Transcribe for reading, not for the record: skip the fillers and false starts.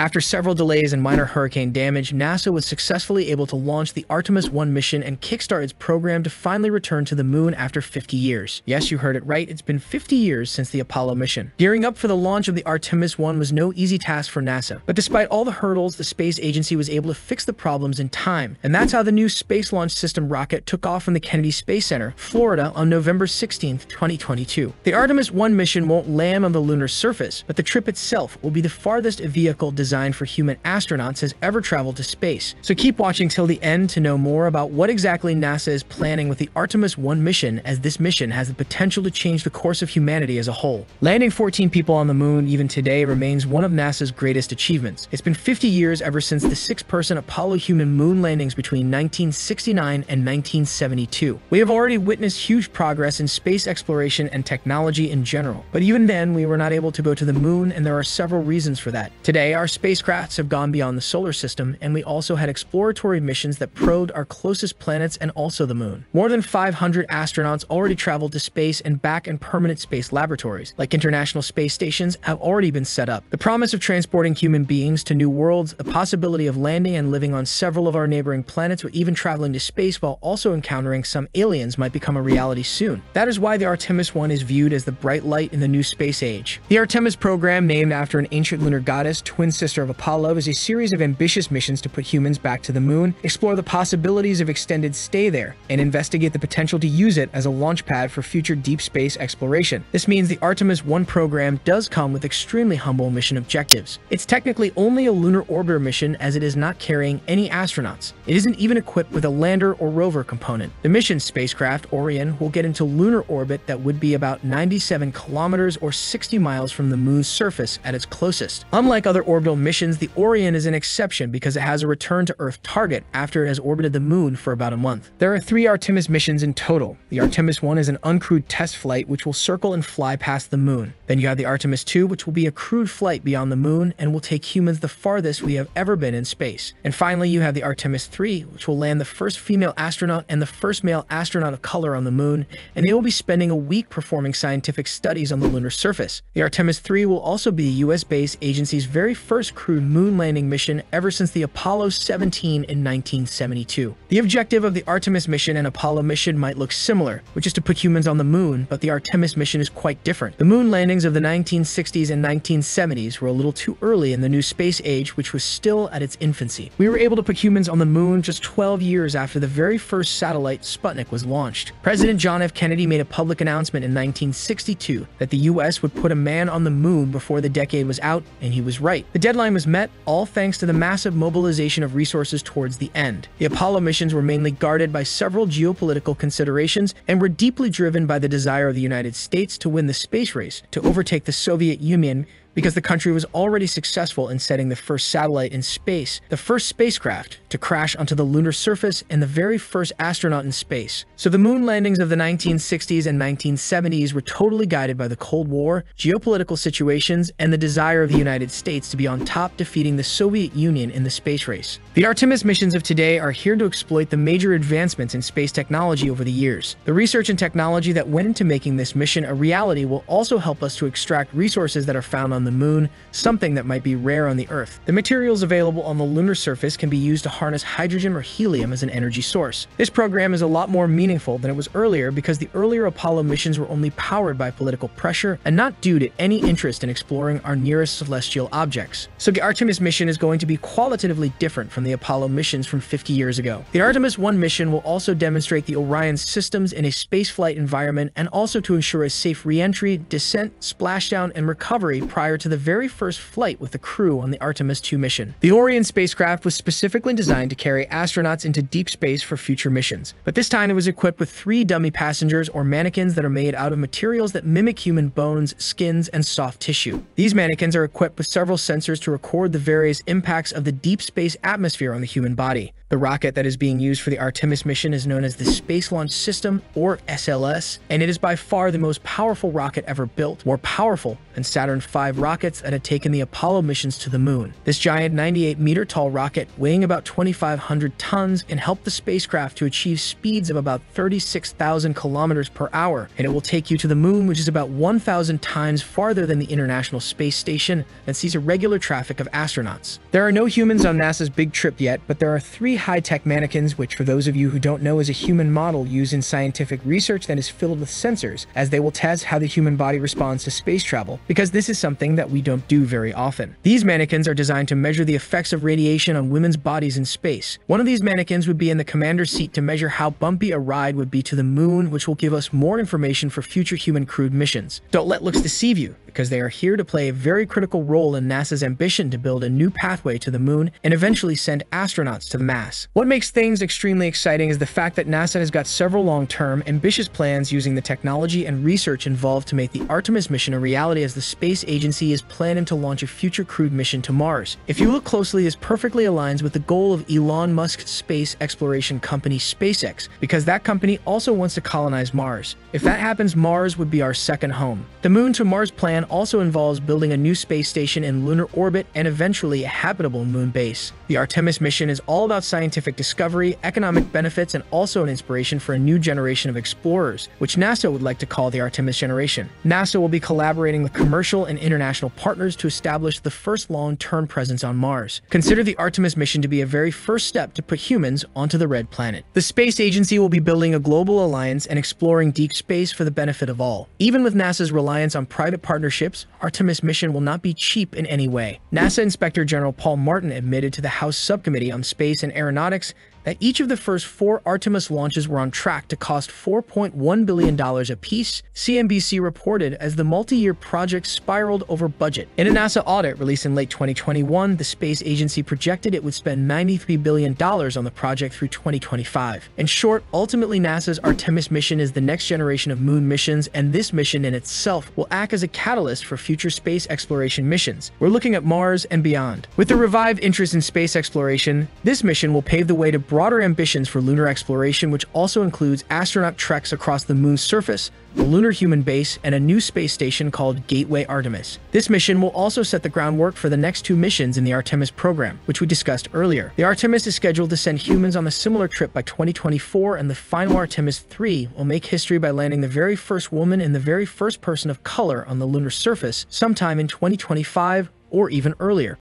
After several delays and minor hurricane damage, NASA was successfully able to launch the Artemis One mission and kickstart its program to finally return to the moon after 50 years. Yes, you heard it right, it's been 50 years since the Apollo mission. Gearing up for the launch of the Artemis One was no easy task for NASA, but despite all the hurdles, the space agency was able to fix the problems in time, and that's how the new Space Launch System rocket took off from the Kennedy Space Center, Florida on November 16, 2022. The Artemis One mission won't land on the lunar surface, but the trip itself will be the farthest a vehicle designed for human astronauts has ever traveled to space. So keep watching till the end to know more about what exactly NASA is planning with the Artemis One mission, as this mission has the potential to change the course of humanity as a whole. Landing 14 people on the moon even today remains one of NASA's greatest achievements. It's been 50 years ever since the six-person Apollo human moon landings between 1969 and 1972. We have already witnessed huge progress in space exploration and technology in general, but even then we were not able to go to the moon, and there are several reasons for that. Today, our spacecrafts have gone beyond the solar system, and we also had exploratory missions that probed our closest planets and also the moon. More than 500 astronauts already traveled to space and back, in permanent space laboratories, like international space stations, have already been set up. The promise of transporting human beings to new worlds, the possibility of landing and living on several of our neighboring planets, or even traveling to space while also encountering some aliens might become a reality soon. That is why the Artemis One is viewed as the bright light in the new space age. The Artemis program, named after an ancient lunar goddess, twin sister of Apollo, is a series of ambitious missions to put humans back to the moon, explore the possibilities of extended stay there, and investigate the potential to use it as a launch pad for future deep space exploration. This means the Artemis One program does come with extremely humble mission objectives. It's technically only a lunar orbiter mission, as it is not carrying any astronauts. It isn't even equipped with a lander or rover component. The mission spacecraft, Orion, will get into lunar orbit that would be about 97 kilometers or 60 miles from the moon's surface at its closest. Unlike other orbital missions, the Orion is an exception because it has a return to Earth target after it has orbited the moon for about a month. There are 3 Artemis missions in total. The Artemis One is an uncrewed test flight which will circle and fly past the moon. Then you have the Artemis 2, which will be a crewed flight beyond the moon and will take humans the farthest we have ever been in space. And finally, you have the Artemis 3, which will land the first female astronaut and the first male astronaut of color on the moon, and they will be spending a week performing scientific studies on the lunar surface. The Artemis 3 will also be the US-based agency's very first crewed moon landing mission ever since the Apollo 17 in 1972. The objective of the Artemis mission and Apollo mission might look similar, which is to put humans on the moon, but the Artemis mission is quite different. The moon landings of the 1960s and 1970s were a little too early in the new space age, which was still at its infancy. We were able to put humans on the moon just 12 years after the very first satellite, Sputnik, was launched. President John F. Kennedy made a public announcement in 1962 that the US would put a man on the moon before the decade was out, and he was right. The deadline was met, all thanks to the massive mobilization of resources towards the end. The Apollo missions were mainly guarded by several geopolitical considerations and were deeply driven by the desire of the United States to win the space race, to overtake the Soviet Union, because the country was already successful in setting the first satellite in space, the first spacecraft to crash onto the lunar surface, and the very first astronaut in space. So the moon landings of the 1960s and 1970s were totally guided by the Cold War, geopolitical situations, and the desire of the United States to be on top, defeating the Soviet Union in the space race. The Artemis missions of today are here to exploit the major advancements in space technology over the years. The research and technology that went into making this mission a reality will also help us to extract resources that are found on the moon, something that might be rare on the Earth. The materials available on the lunar surface can be used to harness hydrogen or helium as an energy source. This program is a lot more meaningful than it was earlier because the earlier Apollo missions were only powered by political pressure and not due to any interest in exploring our nearest celestial objects. So the Artemis mission is going to be qualitatively different from the Apollo missions from 50 years ago. The Artemis One mission will also demonstrate the Orion systems in a spaceflight environment, and also to ensure a safe re-entry, descent, splashdown, and recovery prior to the very first flight with the crew on the Artemis 2 mission. The Orion spacecraft was specifically designed to carry astronauts into deep space for future missions, but this time it was equipped with 3 dummy passengers, or mannequins, that are made out of materials that mimic human bones, skins, and soft tissue. These mannequins are equipped with several sensors to record the various impacts of the deep space atmosphere on the human body. The rocket that is being used for the Artemis mission is known as the Space Launch System, or SLS, and it is by far the most powerful rocket ever built, more powerful than Saturn V rockets that had taken the Apollo missions to the moon. This giant 98-meter-tall rocket, weighing about 2,500 tons, can help the spacecraft to achieve speeds of about 36,000 kilometers per hour, and it will take you to the moon, which is about 1,000 times farther than the International Space Station that sees a regular traffic of astronauts. There are no humans on NASA's big trip yet, but there are 3 high-tech mannequins, which for those of you who don't know is a human model used in scientific research that is filled with sensors, as they will test how the human body responds to space travel, because this is something that we don't do very often. These mannequins are designed to measure the effects of radiation on women's bodies in space. One of these mannequins would be in the commander's seat to measure how bumpy a ride would be to the moon, which will give us more information for future human crewed missions. Don't let looks deceive you, because they are here to play a very critical role in NASA's ambition to build a new pathway to the moon and eventually send astronauts to Mars. What makes things extremely exciting is the fact that NASA has got several long-term, ambitious plans using the technology and research involved to make the Artemis mission a reality, as the space agency is planning to launch a future crewed mission to Mars. If you look closely, this perfectly aligns with the goal of Elon Musk's space exploration company SpaceX, because that company also wants to colonize Mars. If that happens, Mars would be our second home. The Moon to Mars plan also involves building a new space station in lunar orbit and eventually a habitable moon base. The Artemis mission is all about scientific discovery, economic benefits, and also an inspiration for a new generation of explorers, which NASA would like to call the Artemis generation. NASA will be collaborating with commercial and international partners to establish the first long-term presence on Mars. Consider the Artemis mission to be a very first step to put humans onto the red planet. The space agency will be building a global alliance and exploring deep space for the benefit of all. Even with NASA's reliance on private partnerships, Artemis mission will not be cheap in any way. NASA Inspector General Paul Martin admitted to the House Subcommittee on Space and Aeronautics that each of the first 4 Artemis launches were on track to cost $4.1 billion apiece, CNBC reported, as the multi-year project spiraled over budget. In a NASA audit released in late 2021, the space agency projected it would spend $93 billion on the project through 2025. In short, ultimately NASA's Artemis mission is the next generation of moon missions, and this mission in itself will act as a catalyst for future space exploration missions. We're looking at Mars and beyond. With the revived interest in space exploration, this mission will pave the way to broader ambitions for lunar exploration, which also includes astronaut treks across the moon's surface, a lunar human base, and a new space station called Gateway Artemis. This mission will also set the groundwork for the next 2 missions in the Artemis program, which we discussed earlier. The Artemis is scheduled to send humans on a similar trip by 2024, and the final Artemis 3 will make history by landing the very first woman and the very first person of color on the lunar surface sometime in 2025 or even earlier.